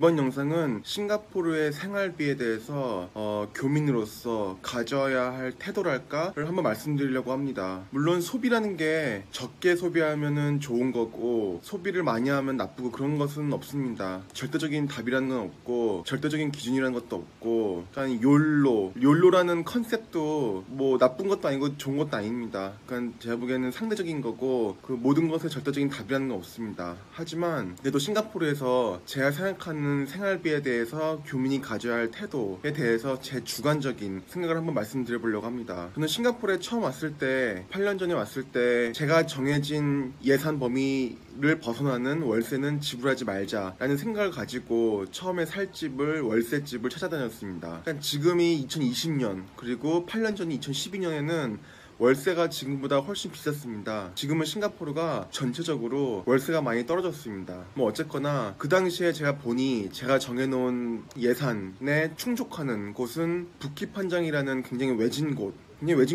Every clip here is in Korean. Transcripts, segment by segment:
이번 영상은 싱가포르의 생활비에 대해서 교민으로서 가져야 할 태도랄까를 한번 말씀드리려고 합니다. 물론 소비라는 게 적게 소비하면 좋은 거고 소비를 많이 하면 나쁘고 그런 것은 없습니다. 절대적인 답이라는 건 없고 절대적인 기준이라는 것도 없고, 그러니까 욜로라는 컨셉도 뭐 나쁜 것도 아니고 좋은 것도 아닙니다. 그러니까 제가 보기에는 상대적인 거고 그 모든 것에 절대적인 답이라는 건 없습니다. 하지만 그래도 싱가포르에서 제가 생각하는 생활비에 대해서 교민이 가져야 할 태도에 대해서 제 주관적인 생각을 한번 말씀드려 보려고 합니다. 저는 싱가포르에 처음 왔을 때 8년 전에 왔을 때 제가 정해진 예산 범위를 벗어나는 월세는 지불하지 말자라는 생각을 가지고 처음에 살 집을 월세집을 찾아다녔습니다. 그러니까 지금이 2020년 그리고 8년 전인 2012년에는 월세가 지금보다 훨씬 비쌌습니다. 지금은 싱가포르가 전체적으로 월세가 많이 떨어졌습니다. 뭐 어쨌거나 그 당시에 제가 보니 제가 정해놓은 예산에 충족하는 곳은 부키판장이라는 굉장히 외진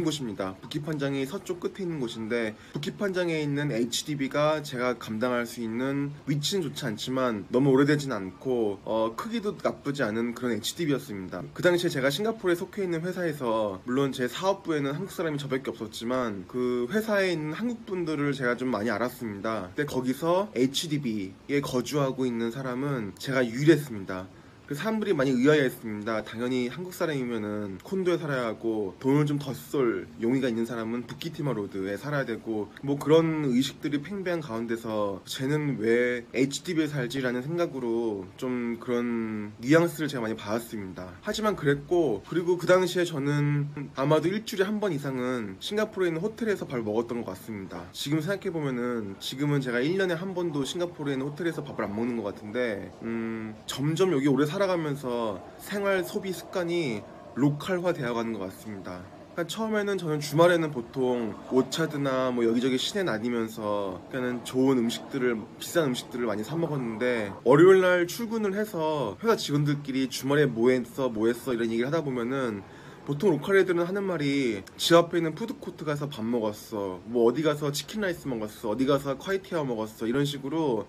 곳입니다. 부키판장이 서쪽 끝에 있는 곳인데 부키판장에 있는 HDB가 제가 감당할 수 있는 위치는 좋지 않지만 너무 오래되진 않고 크기도 나쁘지 않은 그런 HDB였습니다. 그 당시에 제가 싱가포르에 속해 있는 회사에서 물론 제 사업부에는 한국 사람이 저밖에 없었지만 그 회사에 있는 한국 분들을 제가 좀 많이 알았습니다. 근데 거기서 HDB에 거주하고 있는 사람은 제가 유일했습니다. 그 사람들이 많이 의아해했습니다. 당연히 한국 사람이면은 콘도에 살아야 하고 돈을 좀 더 쏠 용의가 있는 사람은 부키티마 로드에 살아야 되고 뭐 그런 의식들이 팽배한 가운데서 쟤는 왜 HDB에 살지라는 생각으로 좀 그런 뉘앙스를 제가 많이 받았습니다. 하지만 그랬고, 그리고 그 당시에 저는 아마도 일주일에 한 번 이상은 싱가포르에 있는 호텔에서 밥을 먹었던 것 같습니다. 지금 생각해보면은 지금은 제가 1년에 한 번도 싱가포르에 있는 호텔에서 밥을 안 먹는 것 같은데 점점 여기 오래 살아가면서 생활 소비 습관이 로컬화 되어가는 것 같습니다. 그러니까 처음에는 저는 주말에는 보통 오차드나 뭐 여기저기 시내 다니면서 그러니까는 좋은 음식들을, 비싼 음식들을 많이 사 먹었는데 월요일날 출근을 해서 회사 직원들끼리 주말에 뭐 했어 이런 얘기를 하다 보면은 보통 로컬 애들은 하는 말이 집 앞에 있는 푸드코트 가서 밥 먹었어, 뭐 어디 가서 치킨 라이스 먹었어, 어디 가서 콰이티아오 먹었어, 이런 식으로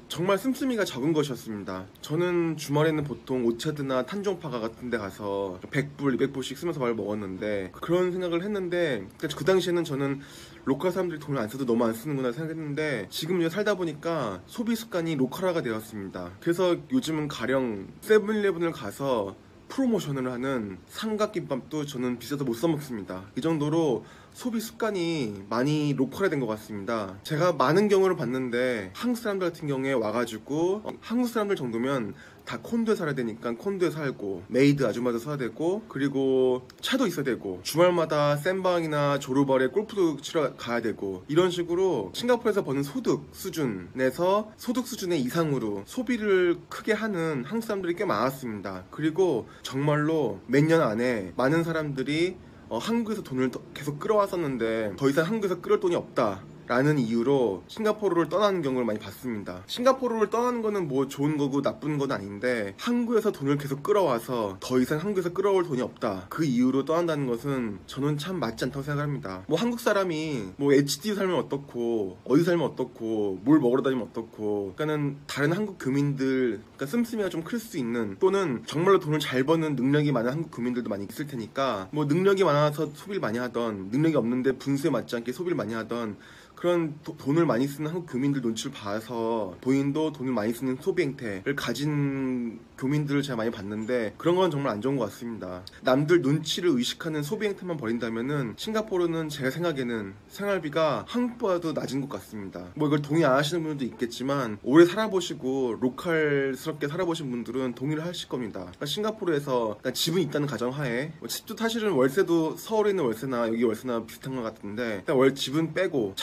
정말 씀씀이가 적은 것이었습니다. 저는 주말에는 보통 오차드나 탄종파가 같은 데 가서 100불, 200불씩 쓰면서 밥을 먹었는데 그런 생각을 했는데 그 당시에는 저는 로컬 사람들이 돈을 안 써도 너무 안 쓰는구나 생각했는데 지금 이제 살다 보니까 소비 습관이 로컬화가 되었습니다. 그래서 요즘은 가령 세븐일레븐을 가서 프로모션을 하는 삼각김밥도 저는 비싸서 못 사먹습니다. 이 정도로 소비 습관이 많이 로컬화된 것 같습니다. 제가 많은 경우를 봤는데 한국 사람들 같은 경우에 와가지고 한국 사람들 정도면 다 콘도에 살아야 되니까 콘도에 살고 메이드 아줌마도 써야 되고 그리고 차도 있어야 되고 주말마다 샌방이나 조르벌에 골프도 치러 가야 되고 이런 식으로 싱가포르에서 버는 소득 수준에서 소득 수준의 이상으로 소비를 크게 하는 한국 사람들이 꽤 많았습니다. 그리고 정말로 몇 년 안에 많은 사람들이 한국에서 돈을 계속 끌어왔었는데 더 이상 한국에서 끌을 돈이 없다 라는 이유로 싱가포르를 떠나는 경우를 많이 봤습니다. 싱가포르를 떠나는 거는 뭐 좋은 거고 나쁜 건 아닌데 한국에서 돈을 계속 끌어와서 더 이상 한국에서 끌어올 돈이 없다, 그 이유로 떠난다는 것은 저는 참 맞지 않다고 생각합니다. 뭐 한국 사람이 뭐 HD 살면 어떻고 어디 살면 어떻고 뭘 먹으러 다니면 어떻고, 그러니까는 다른 한국 교민들, 그러니까 씀씀이가 좀 클 수 있는 또는 정말로 돈을 잘 버는 능력이 많은 한국 교민들도 많이 있을 테니까 뭐 능력이 많아서 소비를 많이 하던 능력이 없는데 분수에 맞지 않게 소비를 많이 하던 그런 돈을 많이 쓰는 한국 교민들 눈치를 봐서 본인도 돈을 많이 쓰는 소비 행태를 가진 교민들을 제가 많이 봤는데 그런 건 정말 안 좋은 것 같습니다. 남들 눈치를 의식하는 소비 행태만 버린다면은 싱가포르는 제가 생각에는 생활비가 한국보다도 낮은 것 같습니다. 뭐 이걸 동의 안 하시는 분들도 있겠지만 오래 살아보시고 로컬스럽게 살아보신 분들은 동의를 하실 겁니다. 그러니까 싱가포르에서 집은 있다는 가정하에 집도 사실은 월세도 서울에 있는 월세나 여기 월세나 비슷한 것 같은데 집은 빼고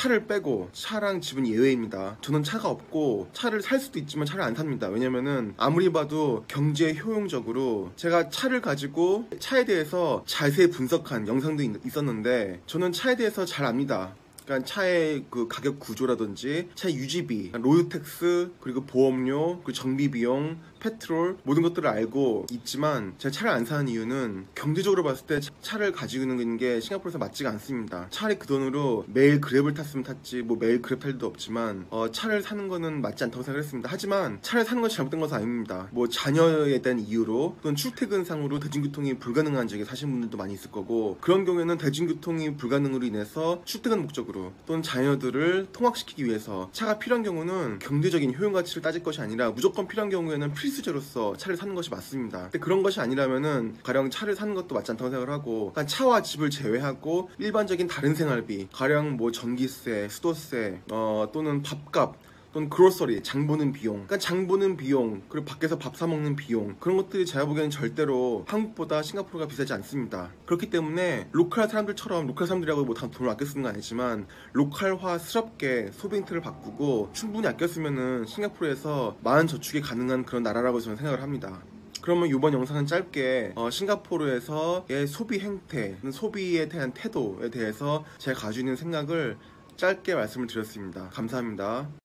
차랑 집은 예외입니다. 저는 차가 없고 차를 살 수도 있지만 차를 안 삽니다. 왜냐면은 아무리 봐도 경제 효용적으로 제가 차를 가지고 차에 대해서 자세히 분석한 영상도 있었는데 저는 차에 대해서 잘 압니다. 그러니까 차의 그 가격 구조라든지 차 유지비, 로드택스, 그리고 보험료, 그 정비 비용, 페트롤 모든 것들을 알고 있지만 제가 차를 안 사는 이유는 경제적으로 봤을 때 차를 가지고 있는 게 싱가포르에서 맞지가 않습니다. 차라리 그 돈으로 매일 그랩을 탔으면 탔지 뭐 매일 그랩 탈 일도 없지만 차를 사는 거는 맞지 않다고 생각했습니다. 하지만 차를 사는 것이 잘못된 것은 아닙니다. 뭐 자녀에 대한 이유로 또는 출퇴근상으로 대중교통이 불가능한 지역에 사시는 분들도 많이 있을 거고, 그런 경우에는 대중교통이 불가능으로 인해서 출퇴근 목적으로 또는 자녀들을 통학시키기 위해서 차가 필요한 경우는 경제적인 효용 가치를 따질 것이 아니라 무조건 필요한 경우에는 필수제로서 차를 사는 것이 맞습니다. 근데 그런 것이 아니라면은 가령 차를 사는 것도 맞지 않다고 생각을 하고, 그러니까 차와 집을 제외하고 일반적인 다른 생활비, 가령 뭐 전기세, 수도세, 또는 밥값, 또는 그로서리, 장 보는 비용, 그러니까 장 보는 비용, 그리고 밖에서 밥 사 먹는 비용, 그런 것들이 제가 보기에는 절대로 한국보다 싱가포르가 비싸지 않습니다. 그렇기 때문에 로컬 사람들처럼, 로컬 사람들이라고 뭐 다 돈을 아껴 쓰는 건 아니지만 로컬화스럽게 소비 행태를 바꾸고 충분히 아껴 쓰면은 싱가포르에서 많은 저축이 가능한 그런 나라라고 저는 생각을 합니다. 그러면 이번 영상은 짧게 싱가포르에서의 소비 행태, 소비에 대한 태도에 대해서 제가 가지고 있는 생각을 짧게 말씀을 드렸습니다. 감사합니다.